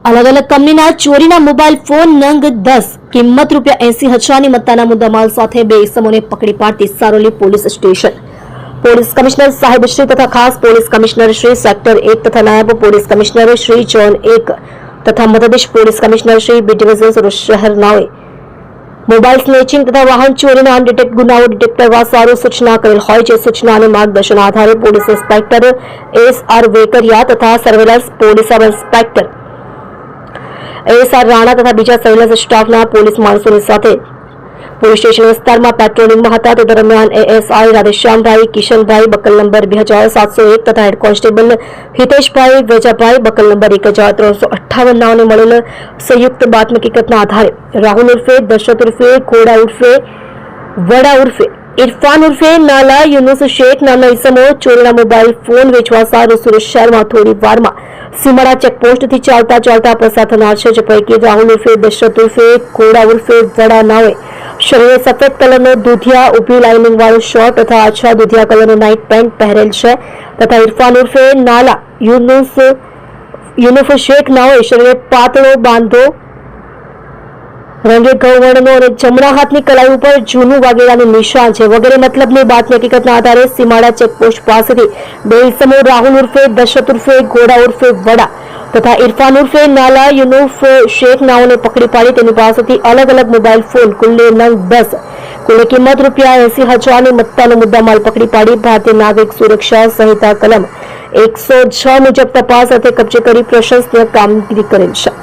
અલગ અલગ કંપનીના ચોરીના મોબાઈલ ફોન નંગ 10 કિંમત ₹80,000ની મત્તાના મુદ્દામાલ સાથે બે ઇસમોને પકડી પાડતી Saroli police station police commissioner સાહેબ શ્રી તથા ખાસ પોલીસ કમિશનર શ્રી સેક્ટર 1 તથા નાયબ પોલીસ કમિશનર શ્રી ઝોન 1 તથા મદદનીશ police commissioner Shri B division Surat શહેરનાઓએ મોબાઈલ સ્નેચિંગ તથા વાહન ચોરીના અનડિટેક્ટ ગુનાઓ ડિટેક્ટ કરવા સારું સૂચના કરેલ હોય જે સૂચના અને માર્ગદર્શન આધારે પોલીસ ઇન્સ્પેક્ટર એસ.આર. વેકરિયા તથા surveillance police sub inspector S R. Rana તથા બીજા સર્વેલન્સ સ્ટાફના પોલીસ માણસોની સાથે પોલીસ સ્ટેશન વિસ્તારમાં પેટ્રોલિંગમાં હતા તે દરમિયાન એએસઆઈ રાધેશ્યામભાઈ કિશનભાઈ બકલ નંબર 2701 તથા હેડ કોન્સ્ટેબલ હિતેશભાઈ વેજાભાઈ બકલ નંબર 1358 નાઓને મળેલ સંયુક્ત બાતમી હકીકતના આધારે રાહુલ ઉર્ફે દશરથ ઉર્ફે ઘોડા ઉર્ફે વડા ઉર્ફે ઇરફાન ઉર્ફે નાલા યુનુસ શેખ નામના ઇસમો ચોરીના મોબાઈલ ફોન વેચવા સારું સુરત શહેરમાં થોડી વારમાં સીમાડા ચેકપોસ્ટથી ચાલતા પસાર થનાર છે જે પૈકી રાહુલ ઉર્ફે દશરથ ઉર્ફે ઘોડા ઉર્ફે વડા નાઓએ શરીરે સફેદ કલરનો દૂધિયા ઊભી લાઇનિંગ વાળો શર્ટ તથા આછા દૂધિયા કલરનો નાઇટ પેન્ટ પહેરેલ છે તથા ઇરફાન ઉર્ફે નાલા યુનુસ શેખ નાઓએ શરીરે પાતળો બાંધો રંગે ઘઉં અને જમણા હાથની કલાઈ ઉપર જૂનું વાગેલાનું નિશાન છે વગેરે મતલબની બાતમી હકીકતના આધારે સીમાડા ચેકપોસ્ટ પાસેથી બે ઇસમો રાહુલ ઉર્ફે દશરથ ઉર્ફે ઘોડા ઉર્ફે વડા તથા ઇરફાન ઉર્ફે નાલા યુનુસ શેખ નાઓને પકડી પાડી તેની પાસેથી અલગ અલગ મોબાઈલ ફોન કુલ્લે નંગ 10 કુલ્લે કિંમત ₹80,000ની મત્તાનો મુદ્દામાલ પકડી પાડી ભારતીય નાગરિક સુરક્ષા સંહિતા કલમ 106 મુજબ તપાસ અર્થે કબજે કરી પ્રશંસનીય કામગીરી કરેલ છે।